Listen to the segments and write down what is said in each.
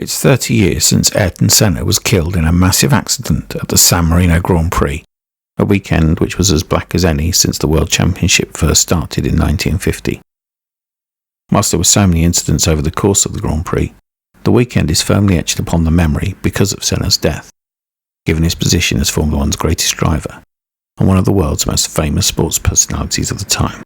It's 30 years since Ayrton Senna was killed in a massive accident at the San Marino Grand Prix, a weekend which was as black as any since the World Championship first started in 1950. Whilst there were so many incidents over the course of the Grand Prix, the weekend is firmly etched upon the memory because of Senna's death, given his position as Formula One's greatest driver and one of the world's most famous sports personalities of the time.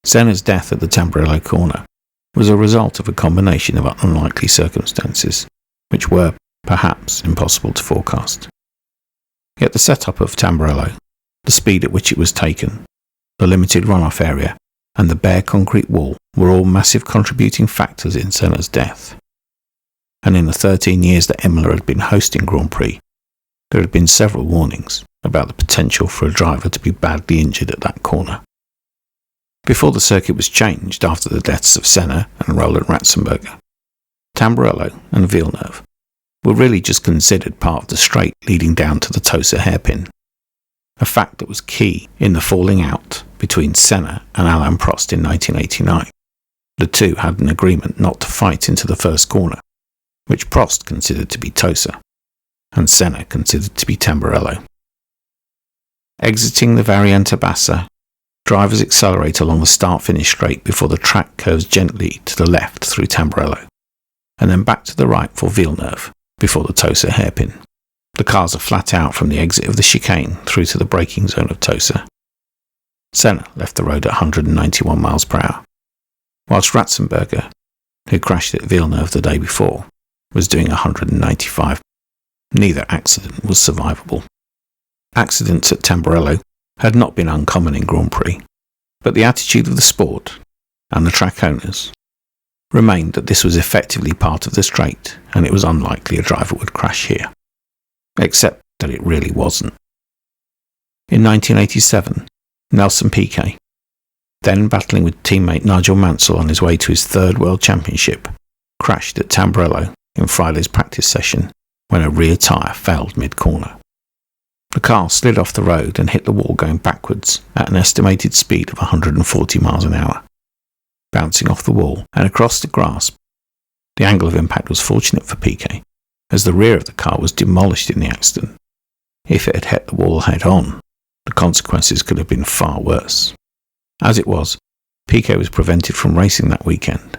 Senna's death at the Tamburello corner was a result of a combination of unlikely circumstances, which were, perhaps, impossible to forecast. Yet the setup of Tamburello, the speed at which it was taken, the limited runoff area, and the bare concrete wall were all massive contributing factors in Senna's death. And in the 13 years that Imola had been hosting Grand Prix, there had been several warnings about the potential for a driver to be badly injured at that corner. Before the circuit was changed after the deaths of Senna and Roland Ratzenberger, Tamburello and Villeneuve were really just considered part of the straight leading down to the Tosa hairpin, a fact that was key in the falling out between Senna and Alain Prost in 1989. The two had an agreement not to fight into the first corner, which Prost considered to be Tosa, and Senna considered to be Tamburello. Exiting the Variante Bassa, drivers accelerate along the start-finish straight before the track curves gently to the left through Tamburello, and then back to the right for Villeneuve before the Tosa hairpin. The cars are flat out from the exit of the chicane through to the braking zone of Tosa. Senna left the road at 191 miles per hour, whilst Ratzenberger, who crashed at Villeneuve the day before, was doing 195. Neither accident was survivable. Accidents at Tamburello had not been uncommon in Grand Prix, but the attitude of the sport, and the track owners, remained that this was effectively part of the straight and it was unlikely a driver would crash here. Except that it really wasn't. In 1987, Nelson Piquet, then battling with teammate Nigel Mansell on his way to his third World Championship, crashed at Tamburello in Friday's practice session when a rear tyre failed mid-corner. The car slid off the road and hit the wall going backwards at an estimated speed of 140 miles an hour, bouncing off the wall and across the grass. The angle of impact was fortunate for Piquet, as the rear of the car was demolished in the accident. If it had hit the wall head-on, the consequences could have been far worse. As it was, Piquet was prevented from racing that weekend,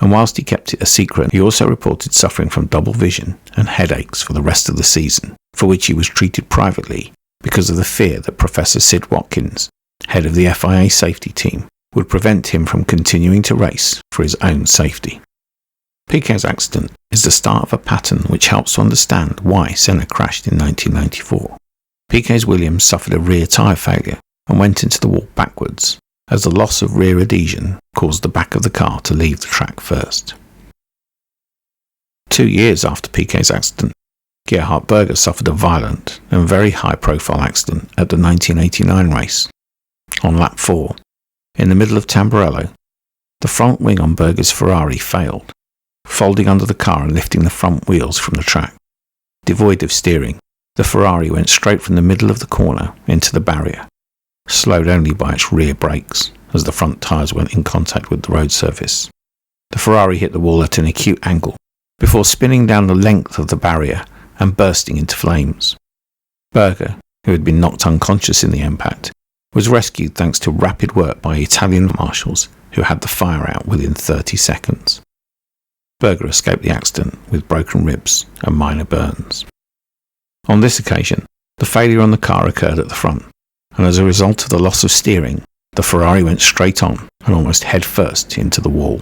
and whilst he kept it a secret, he also reported suffering from double vision and headaches for the rest of the season, for which he was treated privately because of the fear that Professor Sid Watkins, head of the FIA safety team, would prevent him from continuing to race for his own safety. Piquet's accident is the start of a pattern which helps to understand why Senna crashed in 1994. Piquet's Williams suffered a rear tyre failure and went into the wall backwards, as the loss of rear adhesion caused the back of the car to leave the track first. 2 years after Piquet's accident, Gerhard Berger suffered a violent and very high-profile accident at the 1989 race. On lap 4, in the middle of Tamburello, the front wing on Berger's Ferrari failed, folding under the car and lifting the front wheels from the track. Devoid of steering, the Ferrari went straight from the middle of the corner into the barrier, slowed only by its rear brakes as the front tyres went in contact with the road surface. The Ferrari hit the wall at an acute angle before spinning down the length of the barrier and bursting into flames. Berger, who had been knocked unconscious in the impact, was rescued thanks to rapid work by Italian marshals who had the fire out within 30 seconds. Berger escaped the accident with broken ribs and minor burns. On this occasion, the failure on the car occurred at the front, and as a result of the loss of steering, the Ferrari went straight on and almost head first into the wall.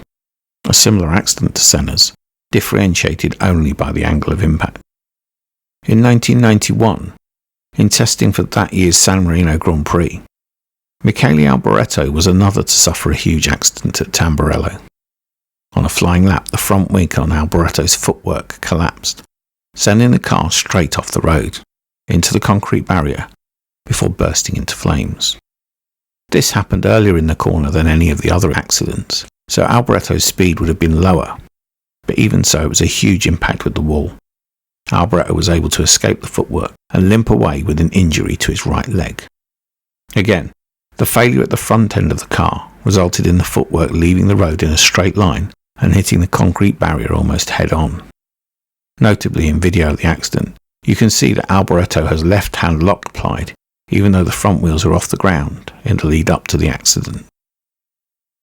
A similar accident to Senna's, differentiated only by the angle of impact. In 1991, in testing for that year's San Marino Grand Prix, Michele Alboreto was another to suffer a huge accident at Tamburello. On a flying lap, the front wing on Alboreto's footwork collapsed, sending the car straight off the road, into the concrete barrier, before bursting into flames. This happened earlier in the corner than any of the other accidents, so Alboreto's speed would have been lower, but even so it was a huge impact with the wall. Alboreto was able to escape the footwork and limp away with an injury to his right leg. Again, the failure at the front end of the car resulted in the footwork leaving the road in a straight line and hitting the concrete barrier almost head-on. Notably, in video of the accident, you can see that Alboreto has left-hand lock applied, even though the front wheels are off the ground in the lead up to the accident.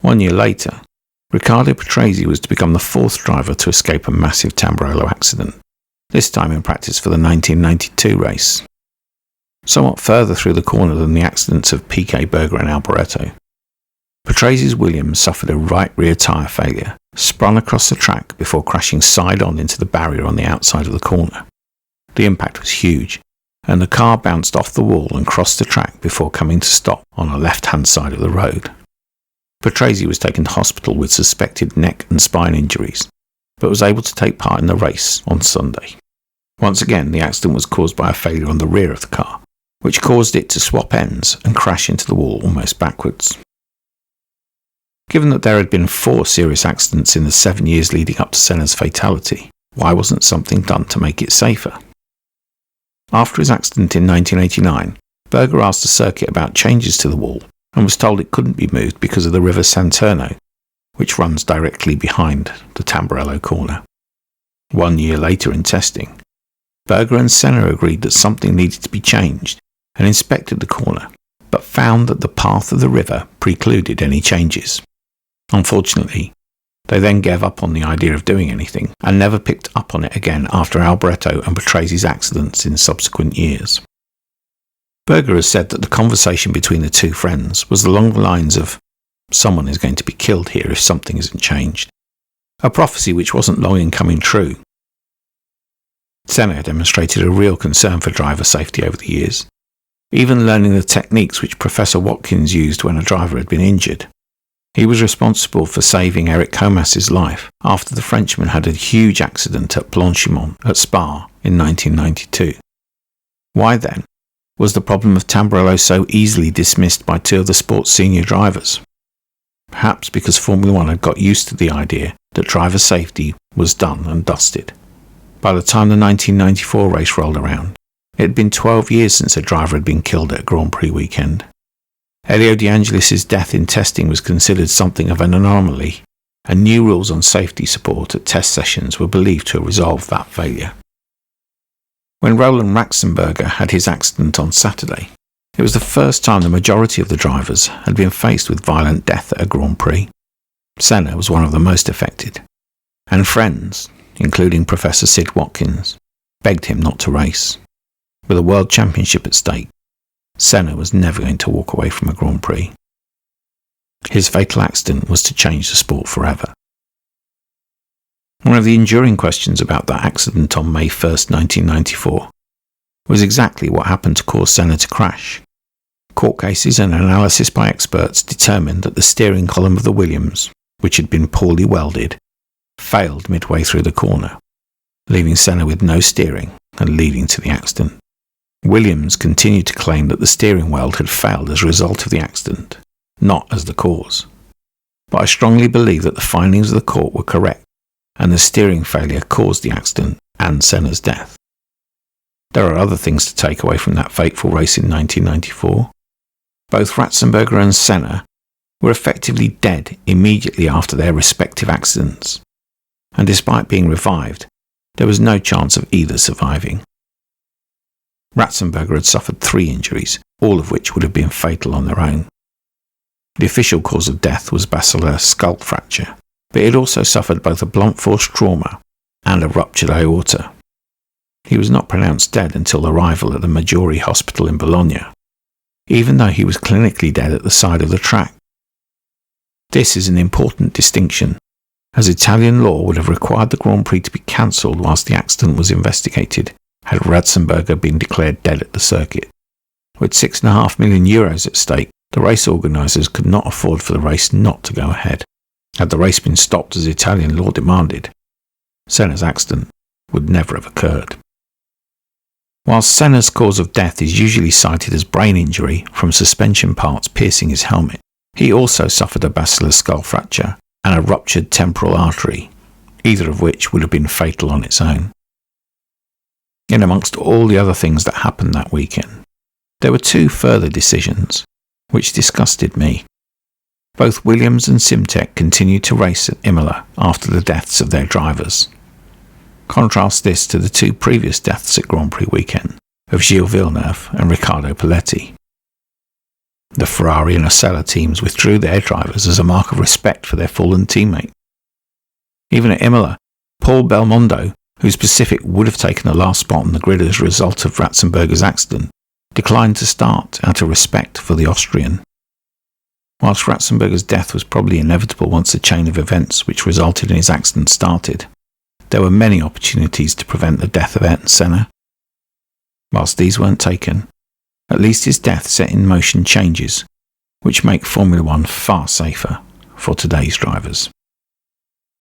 1 year later, Riccardo Patrese was to become the fourth driver to escape a massive Tamburello accident, this time in practice for the 1992 race. Somewhat further through the corner than the accidents of Piquet, Berger and Alboreto, Patrese's Williams suffered a right rear tyre failure, spun across the track before crashing side-on into the barrier on the outside of the corner. The impact was huge, and the car bounced off the wall and crossed the track before coming to stop on the left-hand side of the road. Patrese was taken to hospital with suspected neck and spine injuries, but was able to take part in the race on Sunday. Once again, the accident was caused by a failure on the rear of the car, which caused it to swap ends and crash into the wall almost backwards. Given that there had been 4 serious accidents in the 7 years leading up to Senna's fatality, why wasn't something done to make it safer? After his accident in 1989, Berger asked the circuit about changes to the wall and was told it couldn't be moved because of the River Santerno, which runs directly behind the Tamburello corner. 1 year later in testing, Berger and Senna agreed that something needed to be changed and inspected the corner, but found that the path of the river precluded any changes. Unfortunately, they then gave up on the idea of doing anything and never picked up on it again after Alboreto and Patrese's accidents in subsequent years. Berger has said that the conversation between the two friends was along the lines of, "Someone is going to be killed here if something isn't changed," a prophecy which wasn't long in coming true. Senna demonstrated a real concern for driver safety over the years, even learning the techniques which Professor Watkins used when a driver had been injured. He was responsible for saving Eric Comas's life after the Frenchman had a huge accident at Blanchimont at Spa in 1992. Why then was the problem of Tamburello so easily dismissed by 2 of the sport's senior drivers? Perhaps because Formula One had got used to the idea that driver safety was done and dusted. By the time the 1994 race rolled around, it had been 12 years since a driver had been killed at a Grand Prix weekend. Elio De Angelis' death in testing was considered something of an anomaly, and new rules on safety support at test sessions were believed to have resolved that failure. When Roland Ratzenberger had his accident on Saturday, it was the first time the majority of the drivers had been faced with violent death at a Grand Prix. Senna was one of the most affected, and friends, including Professor Sid Watkins, begged him not to race. With a world championship at stake, Senna was never going to walk away from a Grand Prix. His fatal accident was to change the sport forever. One of the enduring questions about that accident on May 1st, 1994, was exactly what happened to cause Senna to crash. Court cases and analysis by experts determined that the steering column of the Williams, which had been poorly welded, failed midway through the corner, leaving Senna with no steering and leading to the accident. Williams continued to claim that the steering weld had failed as a result of the accident, not as the cause. But I strongly believe that the findings of the court were correct, and the steering failure caused the accident and Senna's death. There are other things to take away from that fateful race in 1994. Both Ratzenberger and Senna were effectively dead immediately after their respective accidents, and despite being revived, there was no chance of either surviving. Ratzenberger had suffered 3 injuries, all of which would have been fatal on their own. The official cause of death was basilar skull fracture, but he had also suffered both a blunt force trauma and a ruptured aorta. He was not pronounced dead until arrival at the Maggiore Hospital in Bologna, even though he was clinically dead at the side of the track. This is an important distinction, as Italian law would have required the Grand Prix to be cancelled whilst the accident was investigated had Ratzenberger been declared dead at the circuit. With €6.5 million at stake, the race organisers could not afford for the race not to go ahead. Had the race been stopped as Italian law demanded, Senna's accident would never have occurred. Whilst Senna's cause of death is usually cited as brain injury from suspension parts piercing his helmet, he also suffered a basilar skull fracture and a ruptured temporal artery, either of which would have been fatal on its own. In amongst all the other things that happened that weekend, there were 2 further decisions which disgusted me. Both Williams and Simtek continued to race at Imola after the deaths of their drivers. Contrast this to the two previous deaths at Grand Prix weekend of Gilles Villeneuve and Riccardo Paletti. The Ferrari and Osella teams withdrew their drivers as a mark of respect for their fallen teammate. Even at Imola, Paul Belmondo, whose Pacific would have taken the last spot on the grid as a result of Ratzenberger's accident, declined to start out of respect for the Austrian. Whilst Ratzenberger's death was probably inevitable once the chain of events which resulted in his accident started, there were many opportunities to prevent the death of Ayrton Senna. Whilst these weren't taken, at least his death set in motion changes which make Formula One far safer for today's drivers.